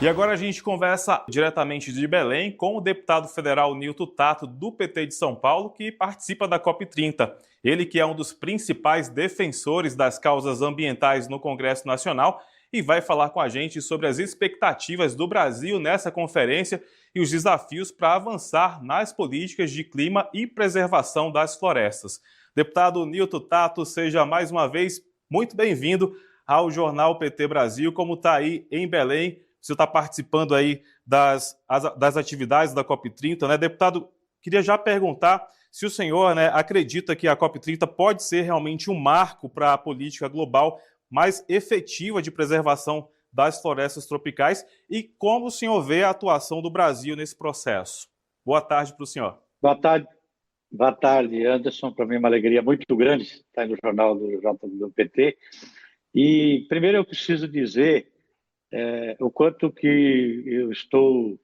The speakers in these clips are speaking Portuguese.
E agora a gente conversa diretamente de Belém com o deputado federal Nilton Tato, do PT de São Paulo, que participa da COP30. Ele que é um dos principais defensores das causas ambientais no Congresso Nacional e vai falar com a gente sobre as expectativas do Brasil nessa conferência e os desafios para avançar nas políticas de clima e preservação das florestas. Deputado Nilton Tato, seja mais uma vez muito bem-vindo ao Jornal PT Brasil. Como está aí em Belém? Você está participando aí das atividades da COP30, né? Deputado, queria já perguntar se o senhor, né, acredita que a COP30 pode ser realmente um marco para a política global mais efetiva de preservação das florestas tropicais e como o senhor vê a atuação do Brasil nesse processo. Boa tarde para o senhor. Boa tarde, Anderson. Para mim é uma alegria muito grande estar no Jornal do PT. E primeiro eu preciso dizer o quanto que eu estou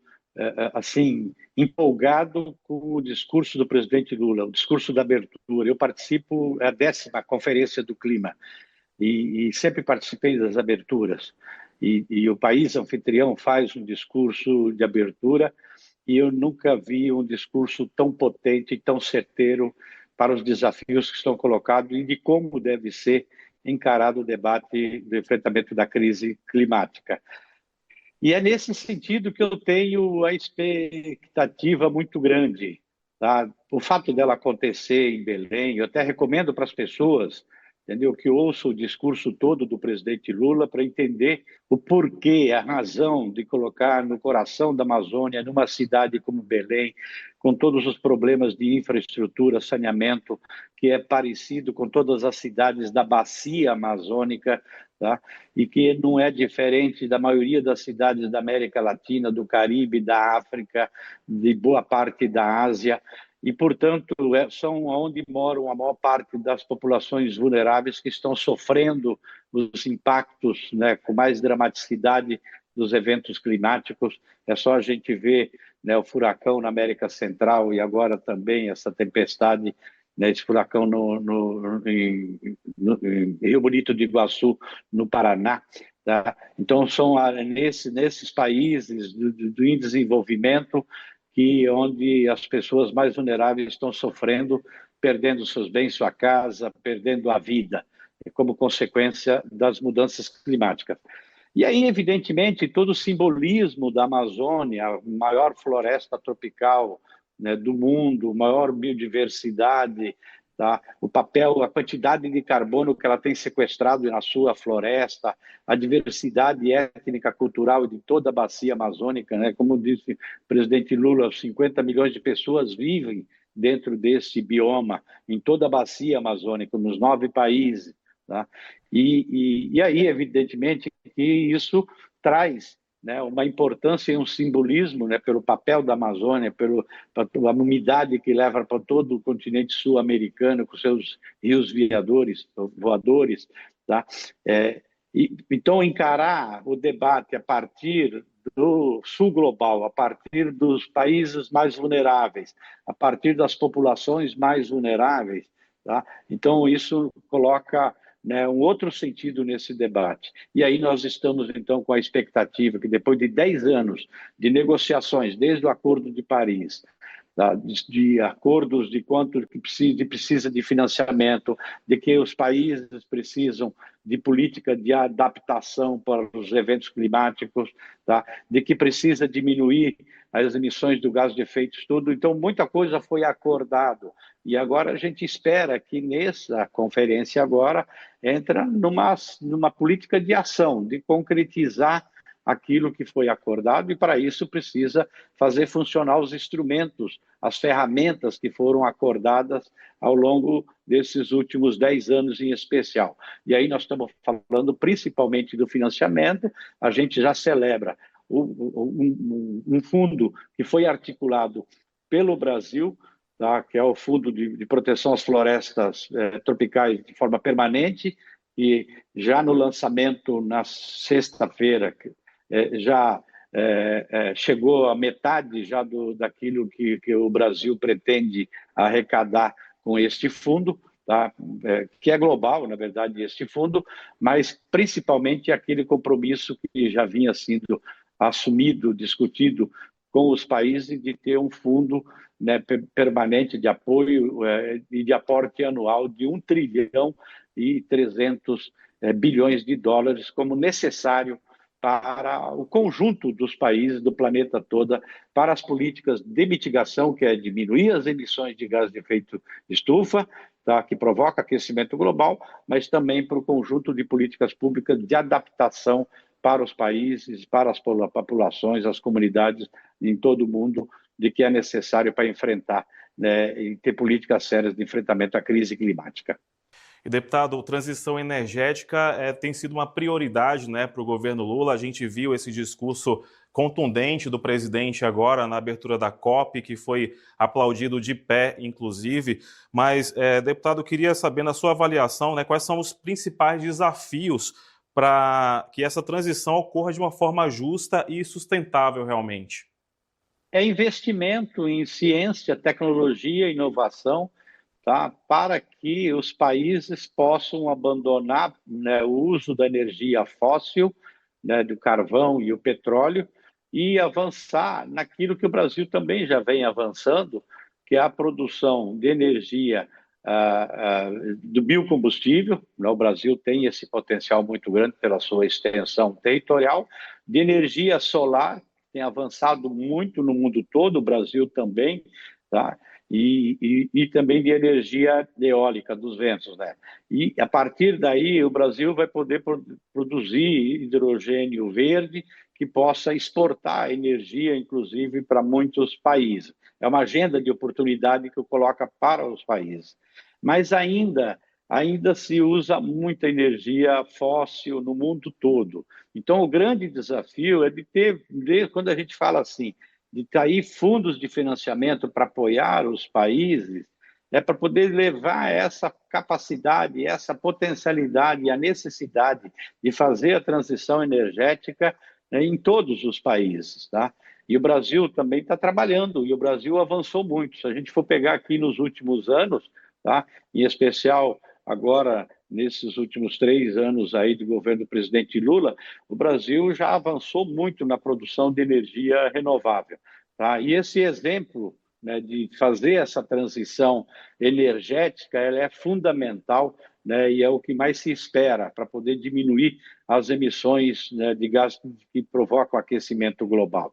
assim empolgado com o discurso do presidente Lula, o discurso da abertura. Eu participo da 10ª Conferência do Clima e sempre participei das aberturas. E o país anfitrião faz um discurso de abertura e eu nunca vi um discurso tão potente e tão certeiro para os desafios que estão colocados e de como deve ser encarado o debate do enfrentamento da crise climática. E é nesse sentido que eu tenho a expectativa muito grande. Tá? O fato dela acontecer em Belém, eu até recomendo para as pessoas, entendeu, que ouçam o discurso todo do presidente Lula para entender o porquê, a razão de colocar no coração da Amazônia, numa cidade como Belém, com todos os problemas de infraestrutura, saneamento, que é parecido com todas as cidades da bacia amazônica, tá? E que não é diferente da maioria das cidades da América Latina, do Caribe, da África, de boa parte da Ásia. E, portanto, são onde moram a maior parte das populações vulneráveis que estão sofrendo os impactos, né, com mais dramaticidade dos eventos climáticos. É só a gente ver, né, o furacão na América Central e agora também essa tempestade, né, esse furacão em Rio Bonito do Iguaçu, no Paraná. Tá? Então, são nesses países em desenvolvimento onde as pessoas mais vulneráveis estão sofrendo, perdendo seus bens, sua casa, perdendo a vida, como consequência das mudanças climáticas. E aí, evidentemente, todo o simbolismo da Amazônia, a maior floresta tropical, né, do mundo, maior biodiversidade, tá? O papel, a quantidade de carbono que ela tem sequestrado na sua floresta, a diversidade étnica, cultural de toda a bacia amazônica, né? Como disse o presidente Lula, 50 milhões de pessoas vivem dentro desse bioma, em toda a bacia amazônica, nos 9 países. Tá? E aí, evidentemente, que isso traz, né, uma importância e um simbolismo, né, pelo papel da Amazônia, pela umidade que leva para todo o continente sul-americano, com seus rios voadores. Tá? Então, encarar o debate a partir do sul global, a partir dos países mais vulneráveis, a partir das populações mais vulneráveis, tá? Então, isso coloca, né, um outro sentido nesse debate. E aí nós estamos, então, com a expectativa que depois de 10 anos de negociações, desde o Acordo de Paris, tá, de acordos de quanto que precisa de financiamento, de que os países precisam de política de adaptação para os eventos climáticos, tá, de que precisa diminuir as emissões do gás de efeito estufa. Então, muita coisa foi acordado. E agora a gente espera que nessa conferência agora entra numa política de ação, de concretizar aquilo que foi acordado, e para isso precisa fazer funcionar os instrumentos, as ferramentas que foram acordadas ao longo desses últimos 10 anos em especial. E aí nós estamos falando principalmente do financiamento. A gente já celebra um fundo que foi articulado pelo Brasil, tá, que é o Fundo de Proteção às Florestas Tropicais de forma permanente, e já no lançamento na sexta-feira já chegou a metade já daquilo que o Brasil pretende arrecadar com este fundo, tá? Que é global, na verdade, este fundo, mas principalmente aquele compromisso que já vinha sendo assumido, discutido com os países de ter um fundo, né, permanente de apoio e de aporte anual de 1,3 trilhão bilhões de dólares como necessário para o conjunto dos países do planeta todo, para as políticas de mitigação, que é diminuir as emissões de gás de efeito estufa, tá, que provoca aquecimento global, mas também para o conjunto de políticas públicas de adaptação para os países, para as populações, as comunidades em todo o mundo, de que é necessário para enfrentar, né, e ter políticas sérias de enfrentamento à crise climática. E, deputado, transição energética tem sido uma prioridade, né, para o governo Lula. A gente viu esse discurso contundente do presidente agora na abertura da COP, que foi aplaudido de pé, inclusive. Mas, deputado, eu queria saber, na sua avaliação, né, quais são os principais desafios para que essa transição ocorra de uma forma justa e sustentável realmente? É investimento em ciência, tecnologia, inovação, tá? Para que os países possam abandonar, né, o uso da energia fóssil, né, do carvão e o petróleo, e avançar naquilo que o Brasil também já vem avançando, que é a produção de energia do biocombustível. Né? O Brasil tem esse potencial muito grande pela sua extensão territorial, de energia solar, que tem avançado muito no mundo todo, o Brasil também, tá? E também de energia eólica dos ventos, né? E a partir daí o Brasil vai poder produzir hidrogênio verde que possa exportar energia, inclusive, para muitos países. É uma agenda de oportunidade que coloca para os países. Mas ainda se usa muita energia fóssil no mundo todo. Então, o grande desafio é de ter, quando a gente fala assim, de cair fundos de financiamento para apoiar os países, é para poder levar essa capacidade, essa potencialidade e a necessidade de fazer a transição energética, né, em todos os países, tá? E o Brasil também está trabalhando, e o Brasil avançou muito. Se a gente for pegar aqui nos últimos anos, tá? Em especial agora, nesses últimos 3 anos aí do governo do presidente Lula, o Brasil já avançou muito na produção de energia renovável. Tá? E esse exemplo, né, de fazer essa transição energética, ela é fundamental, né, e é o que mais se espera para poder diminuir as emissões, né, de gás que provocam aquecimento global.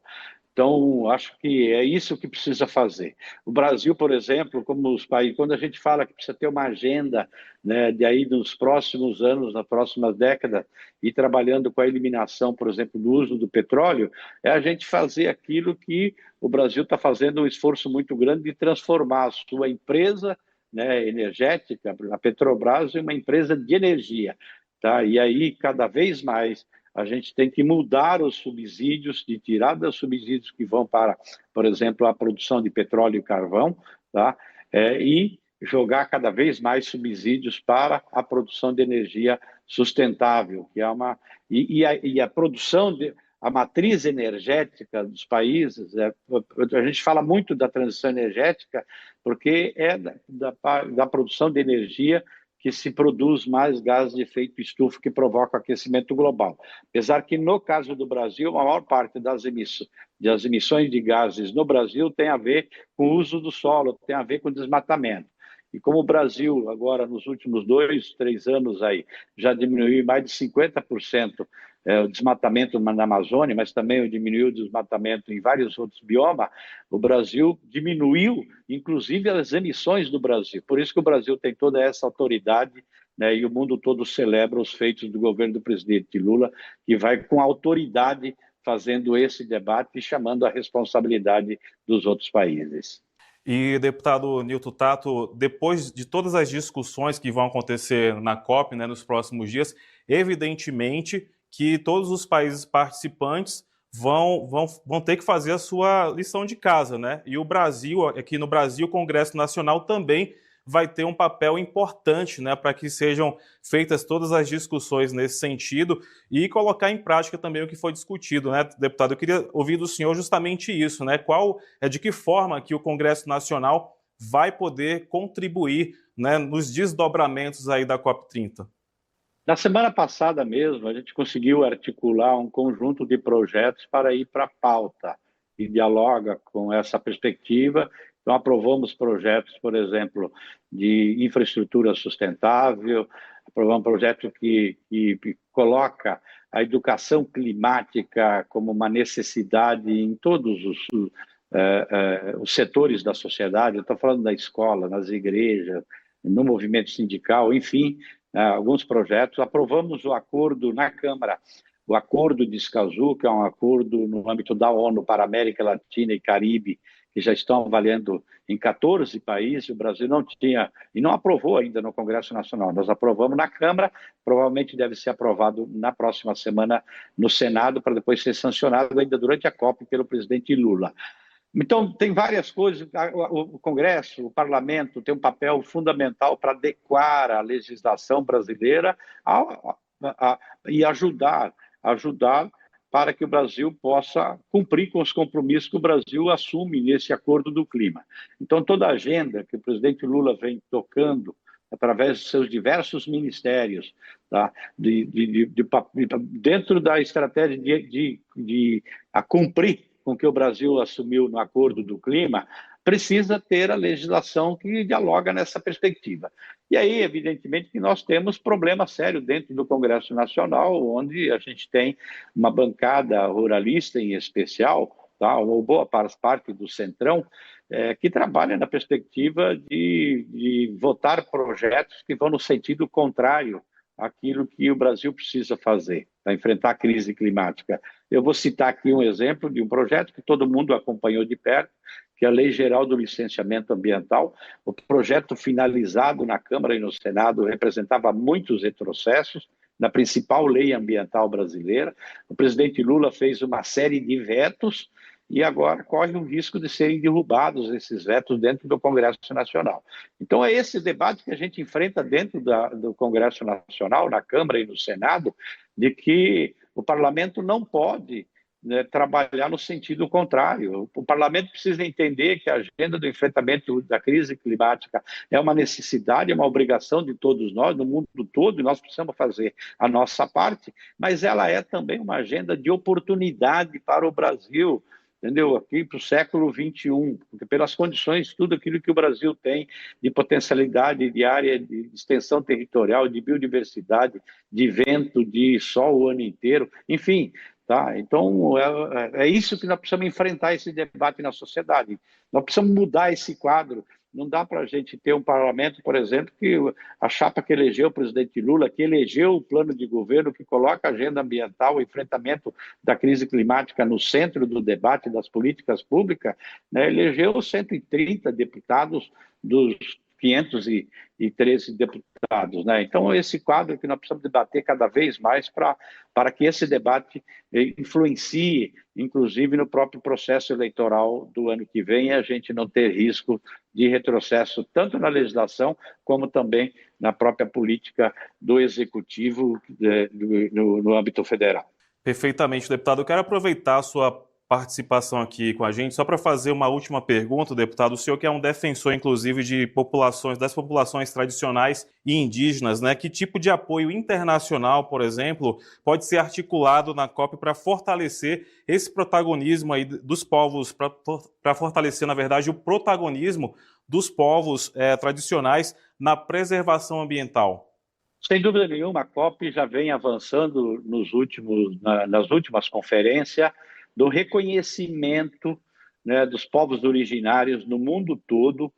Então, acho que é isso que precisa fazer. O Brasil, por exemplo, como os países, quando a gente fala que precisa ter uma agenda, né, de aí nos próximos anos, nas próximas décadas, e trabalhando com a eliminação, por exemplo, do uso do petróleo, é a gente fazer aquilo que o Brasil está fazendo um esforço muito grande de transformar a sua empresa, né, energética, a Petrobras, em uma empresa de energia. Tá? E aí, cada vez mais, a gente tem que mudar os subsídios, de tirar dos subsídios que vão para, por exemplo, a produção de petróleo e carvão, tá? E jogar cada vez mais subsídios para a produção de energia sustentável, que é uma e a produção de a matriz energética dos países, a gente fala muito da transição energética porque é da produção de energia que se produz mais gás de efeito estufa que provoca aquecimento global. Apesar que, no caso do Brasil, a maior parte das emissões de gases no Brasil tem a ver com o uso do solo, tem a ver com desmatamento. E como o Brasil, agora, nos últimos 2, 3 anos, aí, já diminuiu mais de 50% o desmatamento na Amazônia, mas também diminuiu o desmatamento em vários outros biomas, o Brasil diminuiu, inclusive, as emissões do Brasil. Por isso que o Brasil tem toda essa autoridade, né, e o mundo todo celebra os feitos do governo do presidente Lula, que vai com autoridade fazendo esse debate e chamando a responsabilidade dos outros países. E, deputado Nilton Tato, depois de todas as discussões que vão acontecer na COP, né, nos próximos dias, evidentemente que todos os países participantes vão ter que fazer a sua lição de casa, né? E o Brasil, aqui no Brasil, o Congresso Nacional também vai ter um papel importante, né, para que sejam feitas todas as discussões nesse sentido e colocar em prática também o que foi discutido, né, deputado? Eu queria ouvir do senhor justamente isso, né? De que forma que o Congresso Nacional vai poder contribuir, né, nos desdobramentos aí da COP30? Na semana passada mesmo, a gente conseguiu articular um conjunto de projetos para ir para a pauta e dialoga com essa perspectiva. Então, aprovamos projetos, por exemplo, de infraestrutura sustentável, aprovamos um projeto que coloca a educação climática como uma necessidade em todos os setores da sociedade. Eu estou falando da escola, nas igrejas, no movimento sindical, enfim, alguns projetos. Aprovamos o acordo na Câmara, o Acordo de Escazú, que é um acordo no âmbito da ONU para a América Latina e Caribe, que já estão avaliando em 14 países. O Brasil não tinha, e não aprovou ainda no Congresso Nacional. Nós aprovamos na Câmara, provavelmente deve ser aprovado na próxima semana no Senado, para depois ser sancionado ainda durante a COP pelo presidente Lula. Então, tem várias coisas. O Congresso, o Parlamento, tem um papel fundamental para adequar a legislação brasileira e ajudar para que o Brasil possa cumprir com os compromissos que o Brasil assume nesse acordo do clima. Então, toda a agenda que o presidente Lula vem tocando, através de seus diversos ministérios, tá? Dentro da estratégia de cumprir com o que o Brasil assumiu no Acordo do Clima, precisa ter a legislação que dialoga nessa perspectiva. E aí, evidentemente, que nós temos problema sério dentro do Congresso Nacional, onde a gente tem uma bancada ruralista em especial, tá? Ou boa parte do Centrão, que trabalha na perspectiva de votar projetos que vão no sentido contrário àquilo que o Brasil precisa fazer para enfrentar a crise climática. Eu vou citar aqui um exemplo de um projeto que todo mundo acompanhou de perto, que é a Lei Geral do Licenciamento Ambiental. O projeto finalizado na Câmara e no Senado representava muitos retrocessos na principal lei ambiental brasileira. O presidente Lula fez uma série de vetos e agora corre o risco de serem derrubados esses vetos dentro do Congresso Nacional. Então, é esse debate que a gente enfrenta dentro do Congresso Nacional, na Câmara e no Senado, de que o parlamento não pode, né, trabalhar no sentido contrário. O parlamento precisa entender que a agenda do enfrentamento da crise climática é uma necessidade, é uma obrigação de todos nós, no mundo todo, e nós precisamos fazer a nossa parte, mas ela é também uma agenda de oportunidade para o Brasil, entendeu? Aqui para o século XXI, porque pelas condições, tudo aquilo que o Brasil tem de potencialidade de área de extensão territorial, de biodiversidade, de vento, de sol o ano inteiro, enfim, tá? Então, é isso que nós precisamos enfrentar esse debate na sociedade. Nós precisamos mudar esse quadro. Não dá para a gente ter um parlamento, por exemplo, que a chapa que elegeu o presidente Lula, que elegeu o plano de governo, que coloca a agenda ambiental, o enfrentamento da crise climática no centro do debate das políticas públicas, né, elegeu 130 deputados dos 513 deputados, né? Então, esse quadro que nós precisamos debater cada vez mais para que esse debate influencie, inclusive, no próprio processo eleitoral do ano que vem, e a gente não ter risco de retrocesso, tanto na legislação, como também na própria política do Executivo no âmbito federal. Perfeitamente, deputado. Eu quero aproveitar a sua participação aqui com a gente só para fazer uma última pergunta, deputado. O senhor que é um defensor, inclusive, das populações tradicionais e indígenas, né? Que tipo de apoio internacional, por exemplo, pode ser articulado na COP para fortalecer esse protagonismo aí dos povos, para fortalecer, na verdade, o protagonismo dos povos tradicionais na preservação ambiental? Sem dúvida nenhuma, a COP já vem avançando nas últimas conferências do reconhecimento, né, dos povos originários no mundo todo,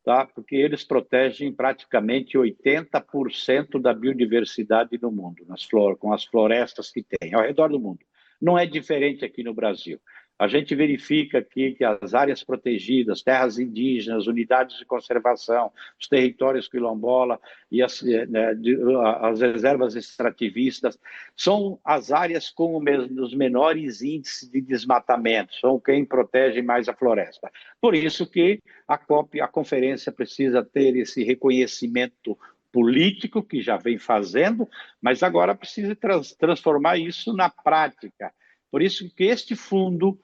tá? Porque eles protegem praticamente 80% da biodiversidade no mundo, com as florestas que tem ao redor do mundo. Não é diferente aqui no Brasil. A gente verifica aqui que as áreas protegidas, terras indígenas, unidades de conservação, os territórios quilombola e as reservas extrativistas são as áreas com os menores índices de desmatamento, são quem protege mais a floresta. Por isso que a COP, a conferência, precisa ter esse reconhecimento político que já vem fazendo, mas agora precisa transformar isso na prática. Por isso que este fundo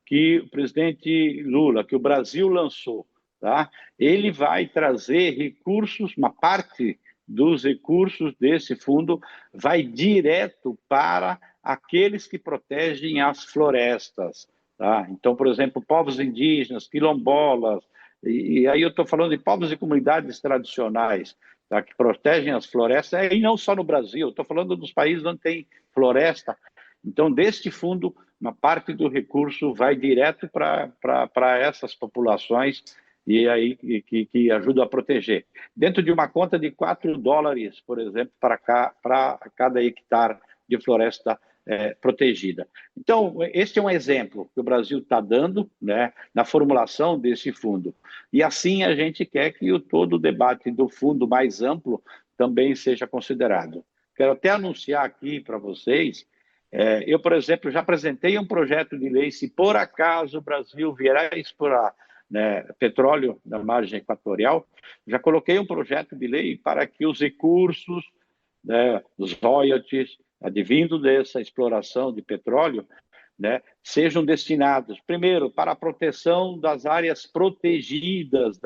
que o presidente Lula, que o Brasil lançou, tá? Ele vai trazer recursos, uma parte dos recursos desse fundo vai direto para aqueles que protegem as florestas. Tá? Então, por exemplo, povos indígenas, quilombolas, e aí eu estou falando de povos e comunidades tradicionais, tá? Que protegem as florestas, e não só no Brasil, estou falando dos países onde tem floresta. Então, deste fundo, uma parte do recurso vai direto para essas populações e aí que ajuda a proteger. Dentro de uma conta de $4, por exemplo, para cada hectare de floresta protegida. Então, este é um exemplo que o Brasil está dando, né, na formulação desse fundo. E assim a gente quer que todo o debate do fundo mais amplo também seja considerado. Quero até anunciar aqui para vocês, eu, por exemplo, já apresentei um projeto de lei, se por acaso o Brasil vier a explorar, né, petróleo na margem equatorial, já coloquei um projeto de lei para que os recursos, né, os royalties, advindo dessa exploração de petróleo, né, sejam destinados, primeiro, para a proteção das áreas protegidas,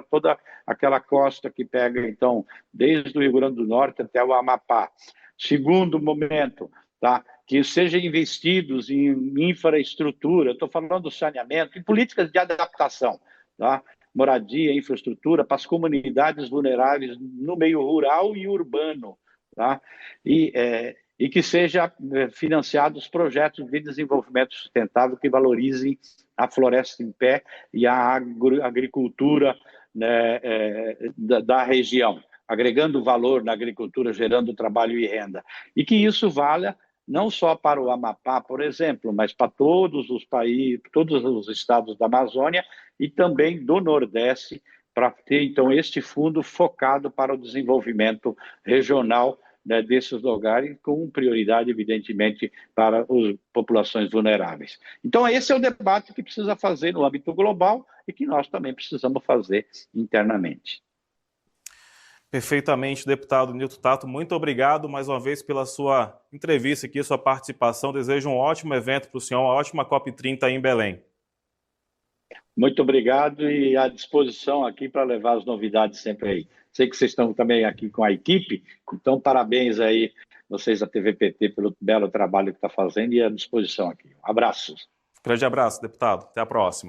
toda aquela costa que pega, então, desde o Rio Grande do Norte até o Amapá. Segundo momento, tá, que sejam investidos em infraestrutura, estou falando do saneamento, em políticas de adaptação, tá? Moradia, infraestrutura para as comunidades vulneráveis no meio rural e urbano, tá? E que seja financiados projetos de desenvolvimento sustentável que valorizem a floresta em pé e a agricultura, né, da região, agregando valor na agricultura, gerando trabalho e renda. E que isso valha não só para o Amapá, por exemplo, mas para todos os países, todos os estados da Amazônia e também do Nordeste, para ter, então, este fundo focado para o desenvolvimento regional, né, desses lugares, com prioridade, evidentemente, para as populações vulneráveis. Então, esse é o debate que precisa fazer no âmbito global e que nós também precisamos fazer internamente. Perfeitamente, deputado Nilton Tato, muito obrigado mais uma vez pela sua entrevista aqui, sua participação. Desejo um ótimo evento para o senhor, uma ótima COP30 aí em Belém. Muito obrigado e à disposição aqui para levar as novidades sempre aí. Sei que vocês estão também aqui com a equipe, então parabéns aí, vocês da TVPT, pelo belo trabalho que está fazendo e à disposição aqui. Abraços. Grande abraço, deputado. Até a próxima.